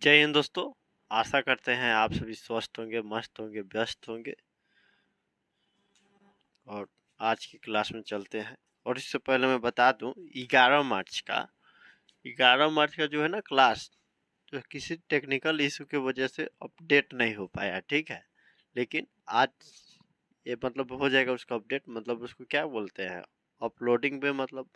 जय हिंद दोस्तों। आशा करते हैं आप सभी स्वस्थ होंगे, मस्त होंगे, व्यस्त होंगे। और आज की क्लास में चलते हैं। और इससे पहले मैं बता दूं 11 मार्च का जो है ना क्लास, जो किसी टेक्निकल इशू की वजह से अपडेट नहीं हो पाया, ठीक है। लेकिन आज ये मतलब हो जाएगा उसका अपडेट, मतलब उसको क्या बोलते हैं, अपलोडिंग पे मतलब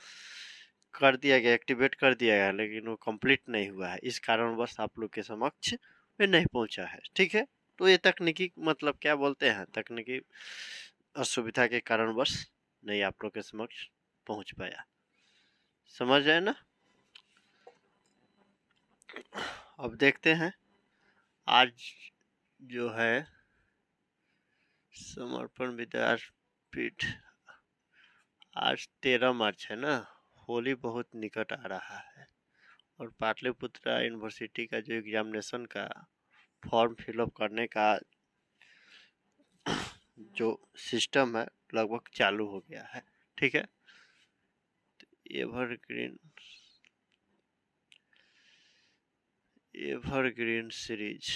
कर दिया गया, एक्टिवेट कर दिया गया, लेकिन वो कंप्लीट नहीं हुआ है। इस कारणवश आप लोग के समक्ष में नहीं पहुंचा है, ठीक है। तो ये तकनीकी मतलब क्या बोलते हैं, तकनीकी असुविधा के कारणवश नहीं आप लोग के समक्ष पहुंच पाया। समझ रहे ना। अब देखते हैं आज जो है समर्पण विद्यापीठ, आज 13 मार्च है ना। होली बहुत निकट आ रहा है और पाटलिपुत्रा यूनिवर्सिटी का जो एग्जामिनेशन का फॉर्म फिलअप करने का जो सिस्टम है लगभग चालू हो गया है, ठीक है। एवरग्रीन सीरीज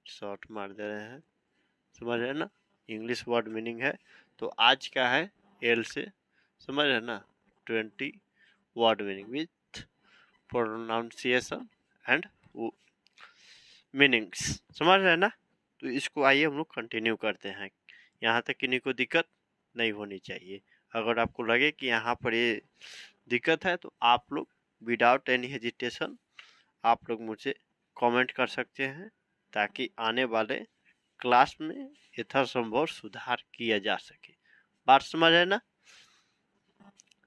शॉर्ट मार दे रहे हैं, समझ रहे ना। इंग्लिश वर्ड मीनिंग है, तो आज का है एल से, समझ रहे ना। 20 word meaning with pronunciation and meanings, समझ रहे ना। तो इसको आइए हम लोग कंटिन्यू करते हैं, यहाँ तक किन्हीं को दिक्कत नहीं होनी चाहिए। अगर आपको लगे कि यहाँ पर ये दिक्कत है तो आप लोग विदाउट एनी हेजिटेशन आप लोग मुझे कमेंट कर सकते हैं, ताकि आने वाले क्लास में यथासंभव सुधार किया जा सके। बात समझ है ना,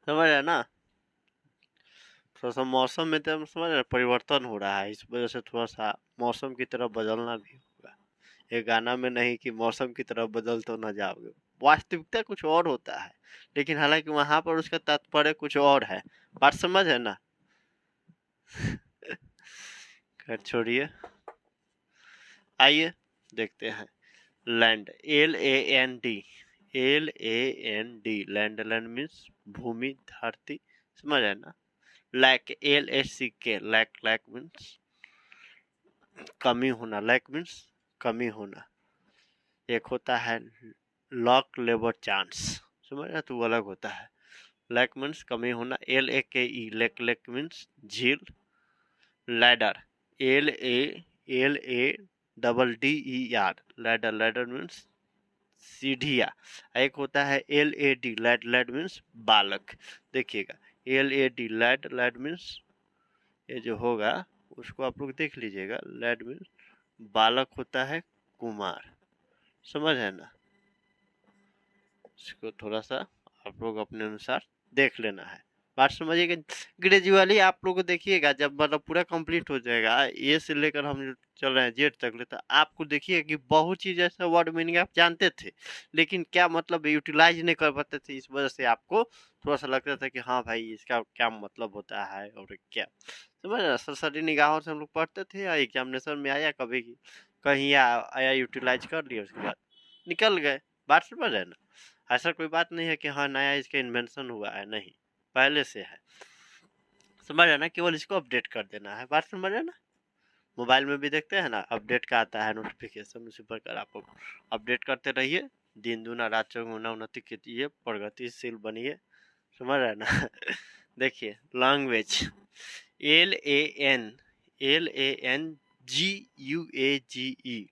समझ है ना। थोड़ा सा मौसम में तो समझ रहे परिवर्तन हो रहा है, इस वजह से थोड़ा सा मौसम की तरफ बदलना भी होगा। ये गाना में नहीं कि मौसम की तरफ बदल तो ना जाओगे, वास्तविकता कुछ और होता है, लेकिन हालांकि वहां पर उसका तात्पर्य कुछ और है। बात समझ है ना। खैर छोड़िए, आइए देखते हैं। Land, LAND, land, land means भूमि, धरती, समझ है ना। Lack, LACK, lack, lack means कमी होना, लैक मीन्स कमी होना। एक होता है लॉक, लेबर, चांस, समझ ना, तो वो अलग होता है। लैक मीन्स कमी होना, LAKE, लेक, लेक मीन्स झील। Ladder, LADDER, ladder, ladder means सीढ़िया। एक होता है LAD, लैड, लैड मीन्स बालक। देखिएगा LAD, लैड, लैड मीन्स ये जो होगा उसको आप लोग देख लीजिएगा। लैड मीन्स बालक होता है कुमार, समझ है ना। इसको थोड़ा सा आप लोग अपने अनुसार देख लेना है। बात समझिएगा। ग्रेजुअली आप लोग को देखिएगा, जब मतलब पूरा कंप्लीट हो जाएगा, ए से लेकर हम जो चल रहे हैं जेड तक ले, तो आपको देखिए कि बहुत चीज ऐसा वर्ड मीनिंग आप जानते थे, लेकिन क्या मतलब यूटिलाइज नहीं कर पाते थे। इस वजह से आपको थोड़ा सा लगता था कि हाँ भाई इसका क्या मतलब होता है और क्या, समझ ना। सरसरी निगाहों से हम लोग पढ़ते थे, या एग्जामिनेशन में आया कभी कहीं आया, यूटिलाइज कर लिया, उसके बाद निकल गए। बात समझ है ना। ऐसा कोई बात नहीं है कि हाँ नया इसका इन्वेंशन हुआ है, नहीं, पहले से है, समझ है ना। केवल इसको अपडेट कर देना है। बात समझ है ना। मोबाइल में भी देखते हैं ना, अपडेट का आता है नोटिफिकेशन, उसी प्रकार आप अपडेट करते रहिए। दिन दूना रात चौगुना उन्नति कीजिए, प्रगतिशील बनिए, समझ रहे ना। देखिए language, LANGUAGE,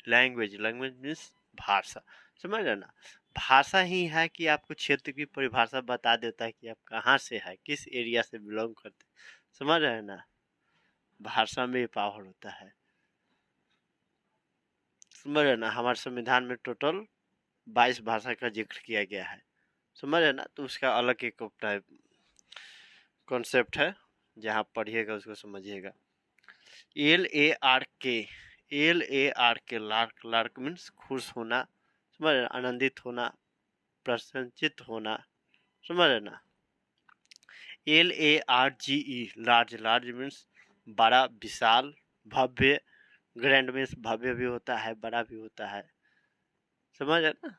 language, language means भाषा, समझ रहे ना। भाषा ही है कि आपको क्षेत्र की परिभाषा बता देता है कि आप कहाँ से है, किस एरिया से बिलोंग करते, समझ रहे ना। भाषा में पावर होता है, समझ रहे ना। हमारे संविधान में टोटल 22 भाषा का जिक्र किया गया है, समझ रहे ना। तो उसका अलग एक अपना कॉन्सेप्ट है, जहाँ पढ़िएगा उसको समझिएगा। LARK, लार्क, लार्क मीन्स खुश होना, समझ रहे, आनंदित होना, प्रसन्नचित होना, समझ रहे ना। LARGE, लार्ज, लार्ज मीन्स बड़ा, विशाल, भव्य। ग्रैंड मीन्स भव्य भी होता है, बड़ा भी होता है, समझ रहे ना।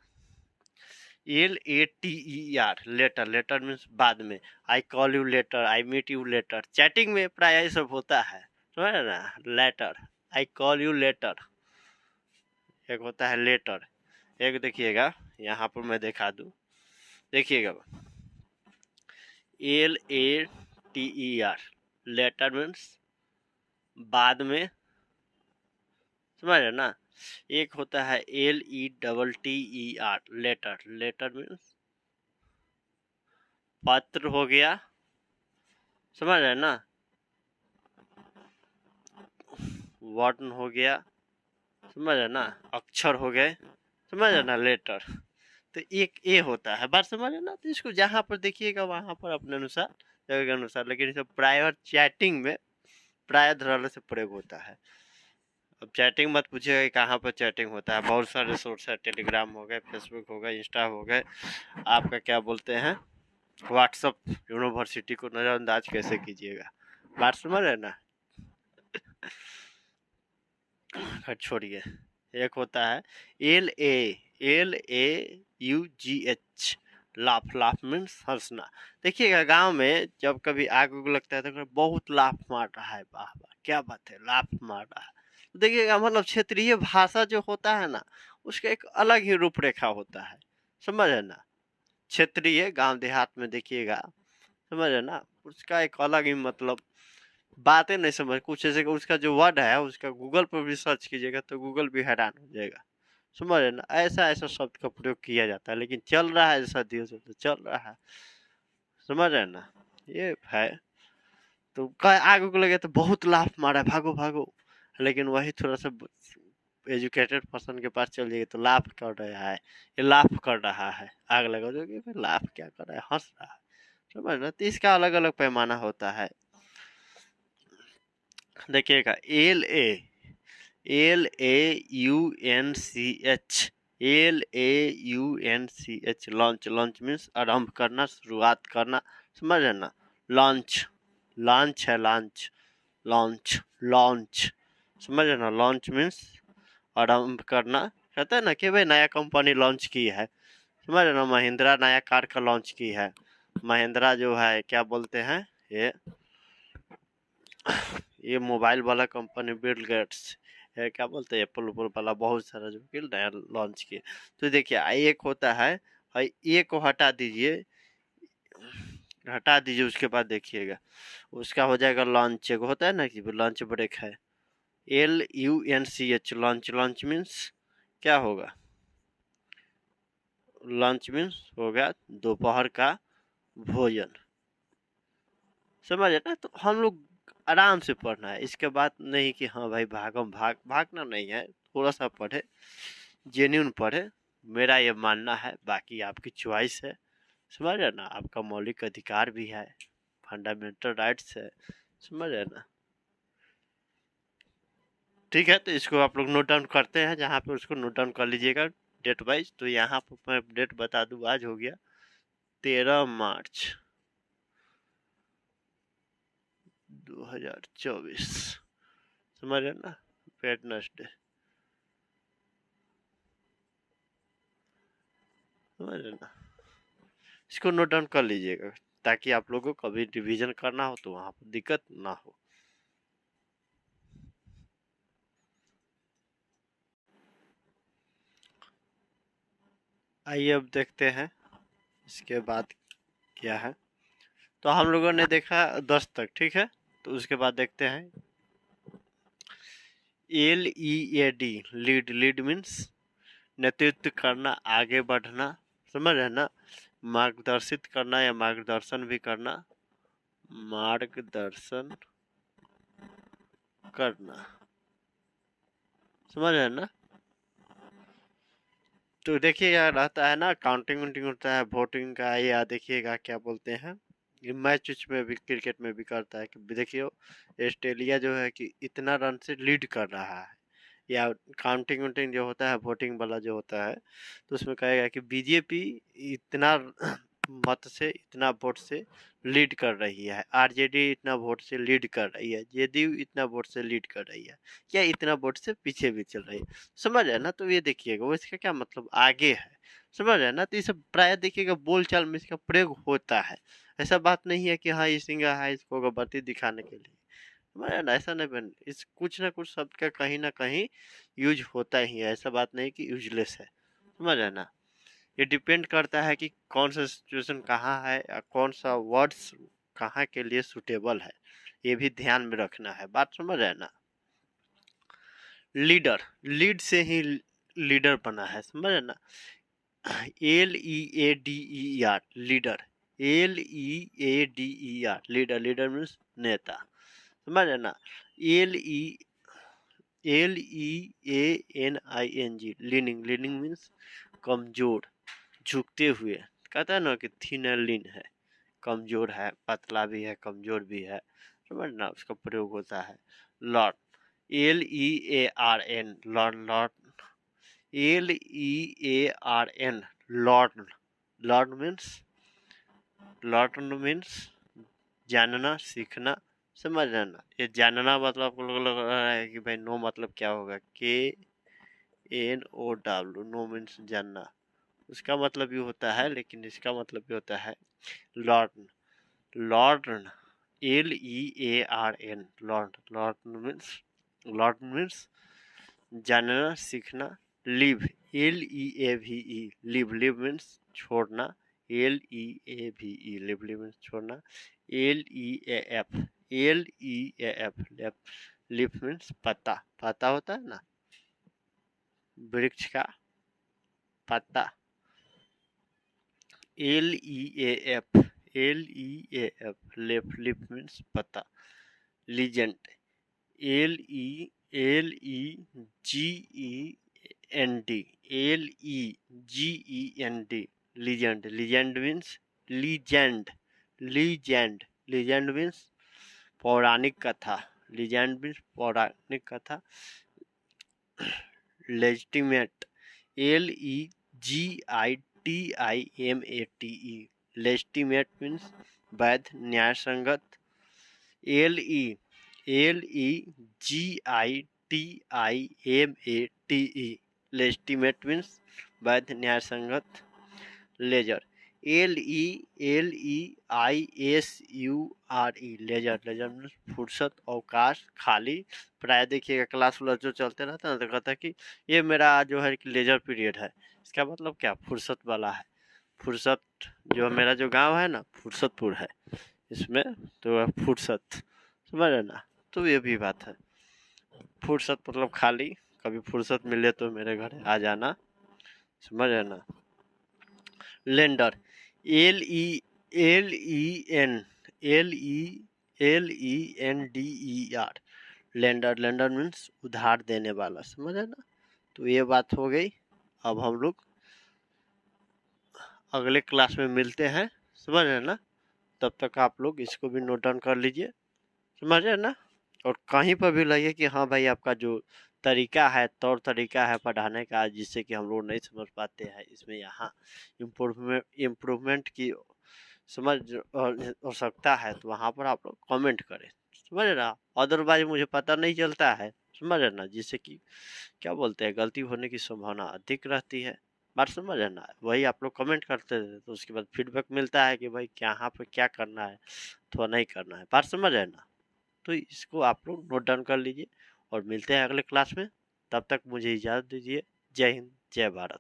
LATER, लेटर, लेटर मीन्स बाद में। I call you later, I meet you later, chatting में प्राय ये सब होता है, समझ रहे ना। Later, I call you later, एक होता है लेटर। एक देखिएगा यहाँ पर मैं दिखा दूँ, देखिएगा LATER, लेटर मीन्स बाद में, समझ रहे ना। एक होता है LETTER, लेटर, लेटर मीन्स पत्र हो गया, समझ रहे ना, वर्ण हो गया, समझ रहे ना, अक्षर हो गए, समझ रहे ना, लेटर। तो एक ए होता है, बात समझ रहे ना। तो इसको जहाँ पर देखिएगा वहाँ पर अपने अनुसार, जगह के अनुसार, लेकिन इसे प्राय चैटिंग में प्राय धराले से प्रयोग होता है। अब चैटिंग मत पूछिएगा कि कहाँ पर चैटिंग होता है, बहुत सारे सोर्स है, टेलीग्राम हो गए, फेसबुक हो गए, इंस्टा हो गए, आपका क्या बोलते हैं व्हाट्सअप। यूनिवर्सिटी को नज़रअंदाज कैसे कीजिएगा, बात समझ रहे ना। छोड़िए, एक होता है LAUGH, लाफ, लाफ मीन्स हंसना। देखिएगा गांव में जब कभी आग उग लगता है तो बहुत लाफ मार रहा है, वाह वाह क्या बात है, लाफ मार रहा है। तो देखिएगा मतलब क्षेत्रीय भाषा जो होता है ना, उसका एक अलग ही रूपरेखा होता है, समझ है ना। क्षेत्रीय गांव देहात में देखिएगा, समझ है ना, उसका एक अलग ही मतलब बातें नहीं समझ, कुछ ऐसे उसका जो वर्ड है उसका गूगल पर भी सर्च कीजिएगा तो गूगल भी हैरान हो जाएगा, समझ रहे ना। ऐसा ऐसा शब्द का प्रयोग किया जाता है, लेकिन चल रहा है सदियों से, तो चल रहा है, समझ रहे ना, ये है। तो आगे को लगे तो बहुत लाफ मारा है, भागो भागो, लेकिन वही थोड़ा सा एजुकेटेड पर्सन के पास चल जाइए तो लाफ कर रहा है, ये लाफ कर रहा है, आग लगा दोगे फिर लाफ क्या कर रहा है, हंस रहा है, समझ ना। तो इसका अलग अलग पैमाना होता है। देखिएगा LAUNCH, लॉन्च, लॉन्च मीन्स आरंभ करना, शुरुआत करना, समझ रहे ना। लॉन्च, लॉन्च है, लॉन्च, लॉन्च, लॉन्च, समझ रहे ना। लॉन्च मीन्स आरंभ करना, कहते हैं ना कि भाई नया कंपनी लॉन्च की है, समझ रहे ना। महिंद्रा नया कार का लॉन्च की है, महिंद्रा जो है क्या बोलते हैं, ये मोबाइल वाला कंपनी बिल गेट्स है, क्या बोलते हैं, एप्पल उप्पल वाला, बहुत सारा जो कि नया लॉन्च किए। तो देखिए एक होता है, ए को हटा दीजिए, हटा दीजिए, उसके बाद देखिएगा उसका हो जाएगा लॉन्च। एक होता है ना कि लॉन्च ब्रेक है, LUNCH, लॉन्च, लॉन्च मीन्स क्या होगा, लंच मीन्स हो गया दोपहर का भोजन, समझे ना। तो हम लोग आराम से पढ़ना है, इसके बाद नहीं कि हाँ भाई भागम भागना नहीं है, थोड़ा सा पढ़े, जेन्यून पढ़े, मेरा ये मानना है, बाकी आपकी चॉइस है, समझ रहे ना। आपका मौलिक अधिकार भी है, फंडामेंटल राइट्स है, समझ रहे ना। ठीक है, तो इसको आप लोग नोट डाउन करते हैं, जहाँ पे उसको नोट डाउन कर लीजिएगा डेट वाइज। तो यहाँ पर मैं डेट बता दूँ, आज हो गया 13 मार्च 2024, समझ रहे ना, वेडनेसडे, समझ रहे ना। इसको नोट डाउन कर लीजिएगा ताकि आप लोगों को कभी रिवीजन करना हो तो वहाँ पर दिक्कत ना हो। आइए अब देखते हैं इसके बाद क्या है। तो हम लोगों ने देखा 10 तक, ठीक है। तो उसके बाद देखते हैं LEAD, लीड, लीड मीन्स नेतृत्व करना, आगे बढ़ना, समझ रहे ना। मार्गदर्शित करना या मार्गदर्शन भी करना, मार्गदर्शन करना, समझ रहे ना। तो देखिएगा रहता है ना, काउंटिंग उंटिंग होता है वोटिंग का, या देखिएगा क्या बोलते हैं, ये मैच उच में भी, क्रिकेट में भी करता है कि देखिए ऑस्ट्रेलिया जो है कि इतना रन से लीड कर रहा है, या काउंटिंग उंटिंग जो होता है वोटिंग वाला जो होता है, तो उसमें कहेगा कि बीजेपी इतना मत से, इतना वोट से लीड कर रही है, आरजेडी इतना वोट से लीड कर रही है, जेडीयू इतना वोट से लीड कर रही है, या इतना वोट से पीछे भी चल रही है, समझ रहे ना। तो ये देखिएगा वो इसका क्या मतलब आगे है, समझ रहे ना। तो ये सब प्राय देखिएगा बोलचाल में इसका प्रयोग होता है, ऐसा बात नहीं है कि हाँ ये सिंगा है इसको गबर्ती दिखाने के लिए, समझ रहे ना, ऐसा नहीं बन, इस कुछ ना कुछ शब्द का कहीं ना कहीं यूज होता ही है, ऐसा बात नहीं कि यूजलेस है, समझ रहे ना। ये डिपेंड करता है कि कौन सा सिचुएशन कहाँ है या कौन सा वर्ड्स कहाँ के लिए सूटेबल है, ये भी ध्यान में रखना है, बात समझ रहे ना। लीडर, लीड से ही लीडर बना है, समझ रहे ना। LEADER leader, LEADER leader, leader means नेता, समझ रहे ना। LEANING लीनिंग, लीनिंग मीन्स कमजोर, झुकते हुए, कहता है ना कि थीन एंड लीन है, कमजोर है, पतला भी है, कमजोर भी है, समझना, उसका प्रयोग होता है। Lord, LEARN Lord, Lord, LEARN Lord, Lord means जानना, सीखना, समझ रहे ना। ये जानना मतलब आपको लग रहा है कि भाई नो मतलब क्या होगा, KNOW, नो मीन्स जानना, उसका मतलब भी होता है, लेकिन इसका मतलब भी होता है Lord, Lord, LEARN Lord, Lord means जानना, सीखना। Live, LEAVE live, live means छोड़ना, LEAVE लिव, लिव मीन्स छोड़ना। LEAF, LEAF लिव मीन्स पत्ता, पत्ता होता है ना वृक्ष का पत्ता, LEAF, LEAF लिव मीन्स पत्ता। Legend, LEGEND, LEGEND legend, legend means legend, legend, legend means पौराणिक कथा, लीजेंड मीन्स पौराणिक कथा। लेजिटिमेट, LEGITIMATE लेजिटिमेट मीन्स वैध, न्याय संगत। LEGITIMATE लेजिटिमेट मीन्स वैध, न्याय संगत। Leisure, LELEISURE leisure, leisure means फुर्सत, अवकाश, खाली। प्राय देखिएगा क्लास वाला जो चलते रहता है ना, तो कहता है कि ये मेरा जो है कि लेजर पीरियड है, इसका मतलब क्या, फुर्सत वाला है। फुर्सत, जो मेरा जो गांव है ना फुर्सतपुर है, इसमें तो फुर्सत, समझ रहे ना। तो ये भी बात है, फुर्सत मतलब खाली, कभी फुर्सत मिले तो मेरे घर आ जाना, समझ रहे ना। Lender, LENDER lender, lender means उधार देने वाला, समझ रहे ना। तो ये बात हो गई। अब हम लोग अगले क्लास में मिलते हैं, समझ रहे ना। तब तक आप लोग इसको भी नोट डाउन कर लीजिए, समझ रहे ना। और कहीं पर भी लगे कि हाँ भाई आपका जो तरीका है, तौर तरीका है पढ़ाने का, जिससे कि हम लोग नहीं समझ पाते हैं, इसमें यहाँ इम्प्रूवमेंट की समझ आवश्यकता है, तो वहाँ पर आप लोग कमेंट करें, समझ रहे। अदरवाइज मुझे पता नहीं चलता है, समझ रहे ना, जिससे कि क्या बोलते हैं, गलती होने की संभावना अधिक रहती है, बात समझ रहे ना। वही आप लोग कमेंट करते थे तो उसके बाद फीडबैक मिलता है कि भाई यहाँ पे क्या करना है अथवा नहीं करना है, बात समझ रहे ना। तो इसको आप लोग नोट डाउन कर लीजिए और मिलते हैं अगले क्लास में। तब तक मुझे इजाज़त दीजिए। जय हिंद, जय भारत।